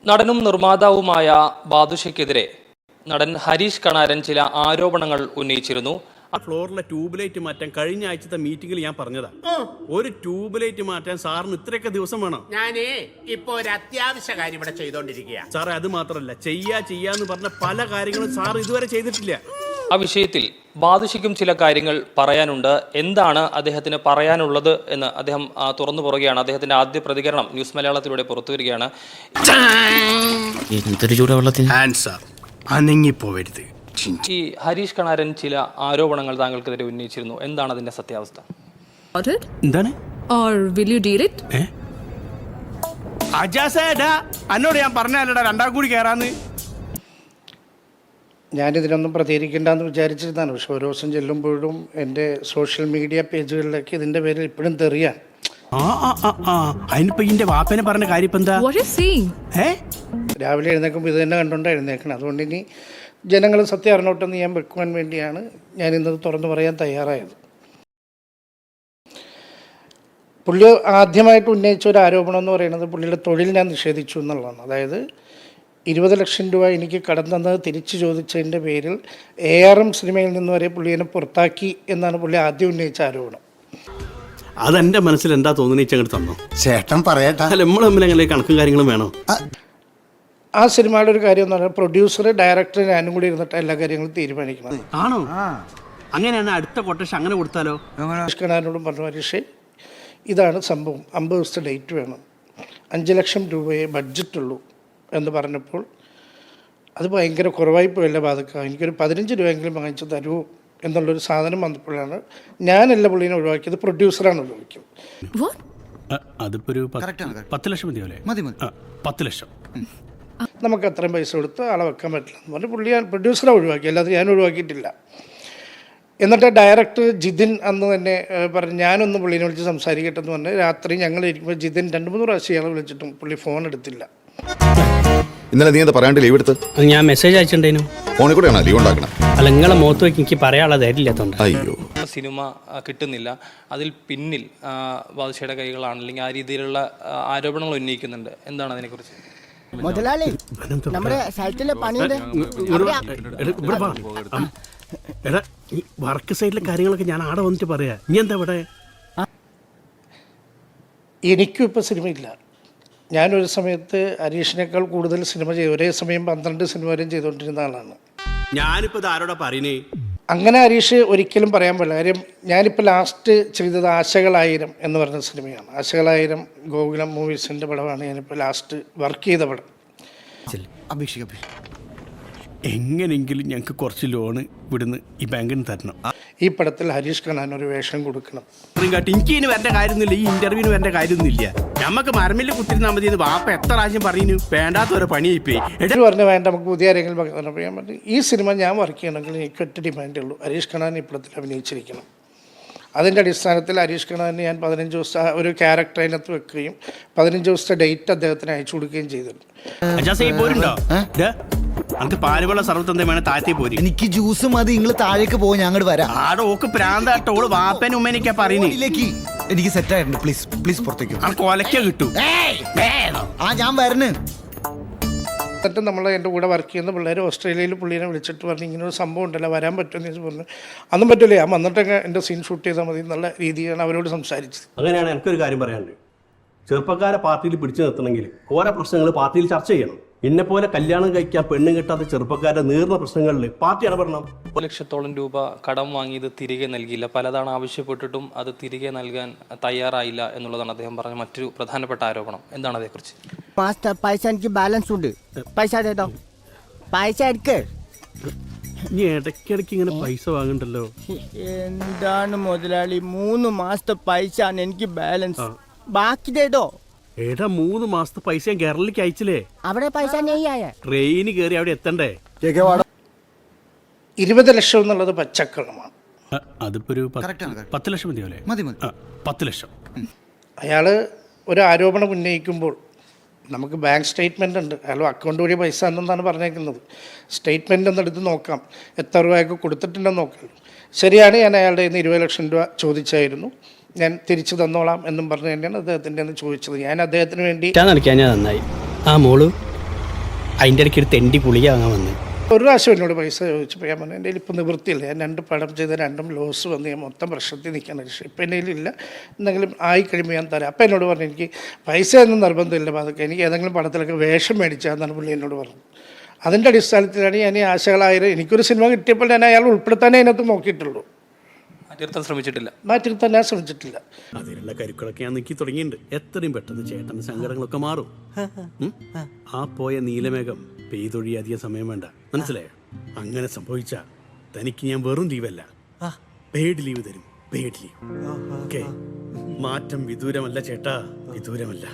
നടനും നിർമ്മാതാവുമായ ബാദുഷയ്ക്കെതിരെ നടൻ ഹരീഷ് കണാരൻ ചില ആരോപണങ്ങൾ ഉന്നയിച്ചിരുന്നു. ഫ്ലോറിലെ ട്യൂബ് ലൈറ്റ് മാറ്റാൻ കഴിഞ്ഞ ആഴ്ചത്തെ മീറ്റിംഗിൽ ഞാൻ പറഞ്ഞതാ. ഒരു ട്യൂബ് ലൈറ്റ് മാറ്റാൻ സാറിന് ഇത്രയൊക്കെ ദിവസം വേണം. ഞാനേ ഇപ്പൊ ഒരു അത്യാവശ്യ കാര്യം ഇവിടെ ചെയ്തോണ്ടിരിക്കുക. സാറേ, അത് മാത്രല്ല, ചെയ്യാന്ന് പറഞ്ഞ പല കാര്യങ്ങളും സാർ ഇതുവരെ ചെയ്തിട്ടില്ല. ആ വിഷയത്തിൽ ബാദുഷയ്ക്കും ചില കാര്യങ്ങൾ പറയാനുണ്ട്. എന്താണ് അദ്ദേഹത്തിന് പറയാനുള്ളത് എന്ന് അദ്ദേഹം തുറന്നു പറയുകയാണ്. അദ്ദേഹത്തിന്റെ ആദ്യ പ്രതികരണം ന്യൂസ് മലയാളത്തിലൂടെ പുറത്തു വരികയാണ്. ഈ ഹരീഷ് കണാരൻ ചില ആരോപണങ്ങൾ താങ്കൾക്കെതിരെ ഉന്നയിച്ചിരുന്നു. എന്താണ് അതിന്റെ സത്യാവസ്ഥ? എന്താണ്? എന്നോട് ഞാൻ പറഞ്ഞാലടാ രണ്ടാം കൂടി കയറാന്ന്. ഞാനിതിനൊന്നും പ്രതികരിക്കേണ്ടെന്ന് വിചാരിച്ചിരുന്നതാണ്. പക്ഷെ ഓരോ ദിവസം ചെല്ലുമ്പോഴും എൻ്റെ സോഷ്യൽ മീഡിയ പേജുകളിലേക്ക് ഇതിൻ്റെ പേരിൽ ഇപ്പോഴും തെറിയാൻ. അതിനിപ്പോ ഇതിന്റെ വാപ്പനെ പറഞ്ഞ കാര്യം ഇപ്പൊ എന്താ? രാവിലെ എഴുന്നേൽക്കുമ്പോൾ ഇത് തന്നെ കണ്ടുകൊണ്ടാണ് എഴുന്നേക്കണം. അതുകൊണ്ട് ഇനി ജനങ്ങൾ സത്യം അറിഞ്ഞോട്ടെന്ന് ഞാൻ വെക്കുവാൻ വേണ്ടിയാണ് ഞാൻ ഇന്നത് തുറന്നു പറയാൻ തയ്യാറായത്. പുള്ളി ആദ്യമായിട്ട് ഉന്നയിച്ച ഒരു ആരോപണം എന്ന് പറയുന്നത് പുള്ളിയുടെ തൊഴിൽ ഞാൻ നിഷേധിച്ചു എന്നുള്ളതാണ്. അതായത് 20 ലക്ഷം രൂപ എനിക്ക് കടം തന്നത് തിരിച്ചു ചോദിച്ചതിൻ്റെ പേരിൽ ARM സിനിമയിൽ നിന്ന് വരെ പുള്ളി എന്നെ പുറത്താക്കി എന്നാണ് പുള്ളി ആദ്യം ഉന്നയിച്ച ആരോപണം. അതെന്റെ മനസ്സിൽ എന്താ തോന്നുന്നു തന്നോ ചേട്ടൻ പറയട്ടെ. നമ്മൾ തമ്മിൽ അങ്ങനെ കണക്കും കാര്യങ്ങളും വേണോ? ആ സിനിമയുടെ ഒരു കാര്യം എന്ന് പറഞ്ഞാൽ പ്രൊഡ്യൂസർ ഡയറക്ടർ ഞാനും കൂടി ഇരുന്നിട്ട് എല്ലാ കാര്യങ്ങളും തീരുമാനിക്കണം. ആണോ? അങ്ങനെയാണ്. അടുത്ത കൊട്ടേഷൻ അങ്ങനെ കൊടുത്താലോ? ഹരീഷ് കണാരനോടും പറഞ്ഞു, ഹരീഷ് ഇതാണ് സംഭവം, 50 ദിവസത്തെ ഡേറ്റ് വേണം, 5 ലക്ഷം രൂപയെ ബഡ്ജറ്റുള്ളൂ എന്ന് പറഞ്ഞപ്പോൾ അത് ഭയങ്കര കുറവായി പോയല്ലേ ബാധക, എനിക്കൊരു 15 രൂപയെങ്കിലും വാങ്ങിച്ചു തരൂ എന്നുള്ളൊരു സാധനം വന്നപ്പോഴാണ് ഞാനല്ല പുള്ളീനെ ഒഴിവാക്കിയത്, പ്രൊഡ്യൂസറാണ് ഒഴിവാക്കിയത്. അതിപ്പോ ഒരു 10 ലക്ഷം മതി. 10 ലക്ഷം നമുക്ക് അത്രയും പൈസ കൊടുത്ത് ആളെ വെക്കാൻ പറ്റില്ല എന്ന് പറഞ്ഞ് പുള്ളി പ്രൊഡ്യൂസറെ ഒഴിവാക്കി, അല്ലാതെ ഞാൻ ഒഴിവാക്കിയിട്ടില്ല. എന്നിട്ട് ഡയറക്ടർ ജിതിൻ അന്ന് തന്നെ പറഞ്ഞ് ഞാനൊന്ന് പുള്ളീനെ വിളിച്ച് സംസാരിക്കട്ടെ എന്ന് പറഞ്ഞ് രാത്രി ഞങ്ങൾ ഇരിക്കുമ്പോൾ ജിതിൻ 2-3 പ്രാവശ്യം ഇയാളെ വിളിച്ചിട്ടും പുള്ളി ഫോൺ എടുത്തില്ല. ഇന്നലെ നീ എന്താ പറയാണ്ട് ലീവ് എടുത്ത്? ഞാൻ മെസ്സേജ് അയച്ചിട്ടുണ്ടേനു. ഫോണിൽ കൂടെയാണോ ലീവ് ഉണ്ടാക്കണം? അല്ല, നിങ്ങളെ മുഖത്ത് നോക്കി എനിക്ക് പറയാനുള്ള ധൈര്യമില്ലാത്തതുകൊണ്ട്. അയ്യോ, സിനിമ കിട്ടുന്നില്ല, അതിൽ പിന്നിൽ ബാദുഷയുടെ കൈകളാണ്, അല്ലെങ്കിൽ ആ രീതിയിലുള്ള ആരോപണങ്ങൾ ഉന്നയിക്കുന്നുണ്ട്. എന്താണ് അതിനെക്കുറിച്ച്? മുതലാളി, നമ്മുടെ സൈറ്റിലെ പണിയുടെ വർക്ക് സൈഡിലെ കാര്യങ്ങളൊക്കെ ഞാൻ ആടെ വന്നിട്ട് പറയാ. നീ എന്താ ഇവിടെ? എനിക്കും ഇപ്പം സിനിമയില്ല. ഞാനൊരു സമയത്ത് ഹരീഷിനേക്കാൾ കൂടുതൽ സിനിമ ഒരേ സമയം 12 സിനിമ വരെയും ചെയ്തുകൊണ്ടിരുന്ന ആളാണ്. ഞാനിപ്പോൾ ഇത് ആരോടാ പറയുന്നേ? അങ്ങനെ ഹരീഷ് ഒരിക്കലും പറയാൻ പാടില്ല. കാര്യം ഞാനിപ്പോൾ ലാസ്റ്റ് ചെയ്തത് ആശകളായിരം എന്ന് പറഞ്ഞ സിനിമയാണ്. ആശകളായിരം ഗോകുലം മൂവീസിൻ്റെ പടമാണ് ഞാനിപ്പോൾ ലാസ്റ്റ് വർക്ക് ചെയ്ത പടം. എങ്ങനെയെങ്കിലും ഞങ്ങൾക്ക് കുറച്ച് ലോണ് ഇവിടുന്ന് ഈ ബാങ്കിന് തരണം. ഈ പടത്തിൽ ഹരീഷ് കണാരൻ ഒരു വേഷം കൊടുക്കണം. എനിക്ക് ഇനി വരേണ്ട കാര്യമൊന്നുമില്ല, ഈ ഇന്റർവ്യൂവിന് വരേണ്ട കാര്യമൊന്നുമില്ല. നമുക്ക് മരമില്ല കുത്തിരുന്നാൽ മതി എന്ന് വാപ്പ എത്ര പ്രാവശ്യം പറഞ്ഞു. വേണ്ടാത്ത ഒരു പണിയായിപ്പോയി. എന്നിട്ട് പറഞ്ഞു വേണ്ട, നമുക്ക് പുതിയ ആരെങ്കിലും പറയാൻ പറ്റും. ഈ സിനിമ ഞാൻ വർക്ക് ചെയ്യണമെങ്കിൽ എനിക്ക് ഒറ്റ ഡിമാൻഡേ ഉള്ളൂ, ഹരീഷ് കണാരൻ ഈ പടത്തിൽ അഭിനയിച്ചിരിക്കണം. അതിൻ്റെ അടിസ്ഥാനത്തിൽ ഹരീഷ് കണാരന് ഞാൻ 15 ദിവസത്തെ ഒരു ക്യാരക്ടർ അതിനകത്ത് വെക്കുകയും 15 ദിവസത്തെ ഡേറ്റ് അദ്ദേഹത്തിന് അയച്ചു കൊടുക്കുകയും ചെയ്തിട്ടുണ്ട്. എനിക്ക് ജ്യൂസ് മതി, നിങ്ങൾ താഴേക്ക് പോയി ഞാൻ അങ്ങോട്ട് വരാം. എനിക്ക് സെറ്റ് ആയിട്ടുണ്ട്. പ്ലീസ് പ്ലീസ് പുറത്തേക്ക് കിട്ടും. ഞാൻ വരണേ. എന്നിട്ട് നമ്മൾ എൻ്റെ കൂടെ വർക്ക് ചെയ്യുന്ന പിള്ളേർ ഓസ്ട്രേലിയയിൽ പുള്ളീനെ വിളിച്ചിട്ട് പറഞ്ഞു ഇങ്ങനെ ഒരു സംഭവം ഉണ്ടല്ലോ, വരാൻ പറ്റുമെന്ന് ചോദിച്ചു. പറഞ്ഞു അതൊന്നും പറ്റില്ല, ഞാൻ വന്നിട്ടൊക്കെ എൻ്റെ സീൻ ഷൂട്ട് ചെയ്താൽ മതി എന്നുള്ള രീതിയാണ് അവരോട് സംസാരിച്ചത്. അങ്ങനെയാണ് എനിക്കൊരു കാര്യം പറയാനുണ്ട്. ചെറുപ്പക്കാരെ പാർട്ടിയിൽ പിടിച്ചു നിർത്തണമെങ്കിൽ ഓരോ പ്രശ്നങ്ങൾ പാർട്ടിയിൽ ചർച്ച ചെയ്യണം. എന്നെപ്പോലെ കല്യാണം കഴിക്കാൻ പെണ്ണും കിട്ടാത്ത ചെറുപ്പക്കാരുടെ നീർന്ന പ്രശ്നങ്ങളിൽ പാർട്ടി ഇടപെടണം. 1 ലക്ഷത്തോളം രൂപ കടം വാങ്ങിയത് തിരികെ നൽകിയില്ല, പലതവണ ആവശ്യപ്പെട്ടിട്ടും അത് തിരികെ നൽകാൻ തയ്യാറായില്ല എന്നുള്ളതാണ് അദ്ദേഹം പറഞ്ഞ മറ്റൊരു പ്രധാനപ്പെട്ട ആരോപണം. എന്താണ് അതേക്കുറിച്ച്? മാസ്റ്റർ, പൈസ എനിക്ക് ബാലൻസ് ഉണ്ട്, പൈസ കേട്ടോ, പൈസ എടുക്ക്. നീ ഇടയ്ക്കിടയ്ക്ക് ഇങ്ങനെ പൈസ വാങ്ങണ്ടല്ലോ. എന്താണ് മുതലാളി, 3 മാസത്തെ പൈസ ആണ് എനിക്ക് ബാലൻസ്, ബാക്കി കേട്ടോ. ഏടാ 3 മാസത്തെ പൈസ ഞാൻ കേരളത്തിലേക്ക് അയച്ചില്ലേ? അവിടെ പൈസ ട്രെയിന് കയറി അവിടെ എത്തണ്ടേ? 20 ലക്ഷം എന്നുള്ളത് പച്ചക്കള്ളമാണ്. അതിപ്പോ ഒരു 10 ലക്ഷം മതി. 10 ലക്ഷം. അയാൾ ഒരു ആരോപണം ഉന്നയിക്കുമ്പോൾ നമുക്ക് ബാങ്ക് സ്റ്റേറ്റ്മെൻ്റ് ഉണ്ട്, അയാൾ അക്കൗണ്ട് വഴി പൈസ എന്നെന്നാണ് പറഞ്ഞേക്കുന്നത്. സ്റ്റേറ്റ്മെൻ്റ് ഒന്നെടുത്ത് നോക്കാം, എത്ര രൂപയൊക്കെ കൊടുത്തിട്ടുണ്ടെന്ന് നോക്കാം. ശരിയാണ്, ഞാൻ അയാളുടെ 20 ലക്ഷം രൂപ ചോദിച്ചായിരുന്നു, ഞാൻ തിരിച്ചു തന്നോളാം എന്നും പറഞ്ഞു തന്നെയാണ് അദ്ദേഹത്തിൻ്റെ ചോദിച്ചത്. ഞാൻ അദ്ദേഹത്തിന് വേണ്ടി നന്നായി. ആ മോള് അതിൻ്റെ ഇടയ്ക്ക് ഒരു തെണ്ടി ഗുളിക വാങ്ങാൻ വന്നു. ഒരു പ്രാവശ്യം എന്നോട് പൈസ ചോദിച്ചപ്പോൾ ഞാൻ പറഞ്ഞു എൻ്റെ ഇപ്പം നിവൃത്തിയില്ല, ഞാൻ 2 പടം ചെയ്ത് 2 ലോസ് വന്ന് ഞാൻ മൊത്തം പ്രശ്നത്തിൽ നിൽക്കാൻ രക്ഷ, ഇപ്പം എൻ്റെ കയ്യിലില്ല, എന്തെങ്കിലും ആയി കഴിയുമ്പോൾ ഞാൻ തരാം. അപ്പം എന്നോട് പറഞ്ഞു എനിക്ക് പൈസ ഒന്നും നിർബന്ധമില്ല അതൊക്കെ, എനിക്ക് ഏതെങ്കിലും പടത്തിലൊക്കെ വേഷം മേടിച്ചാൽ പുള്ളി എന്നോട് പറഞ്ഞു. അതിൻ്റെ അടിസ്ഥാനത്തിലാണ് ഞാൻ ഈ ആശകളായാലും എനിക്കൊരു സിനിമ കിട്ടിയപ്പോൾ ഞാൻ അയാൾ ഉൾപ്പെടുത്താനേ അതിനകത്ത് നോക്കിയിട്ടുള്ളൂ, മാറ്റിനിർത്താൻ ശ്രമിച്ചിട്ടില്ല. മാറ്റിനിർത്താൻ ഞാൻ ശ്രമിച്ചിട്ടില്ല. അതിനുള്ള കരുക്കളൊക്കെ ഞാൻ നീക്കി തുടങ്ങിയിട്ടുണ്ട്. എത്രയും പെട്ടെന്ന് ചേട്ടൻ്റെ സങ്കടങ്ങളൊക്കെ മാറും. ആ പോയ നീലമേഘം പെയ്തൊഴിയധികം സമയം വേണ്ട, മനസ്സിലായോ? അങ്ങനെ സംഭവിച്ച തനിക്ക് ഞാൻ വെറും ലീവല്ല, പെയ്ഡ് ലീവ് തരും. Paid leave. ഓക്കെ, മാറ്റം വിദൂരമല്ല ചേട്ടാ, വിദൂരമല്ല.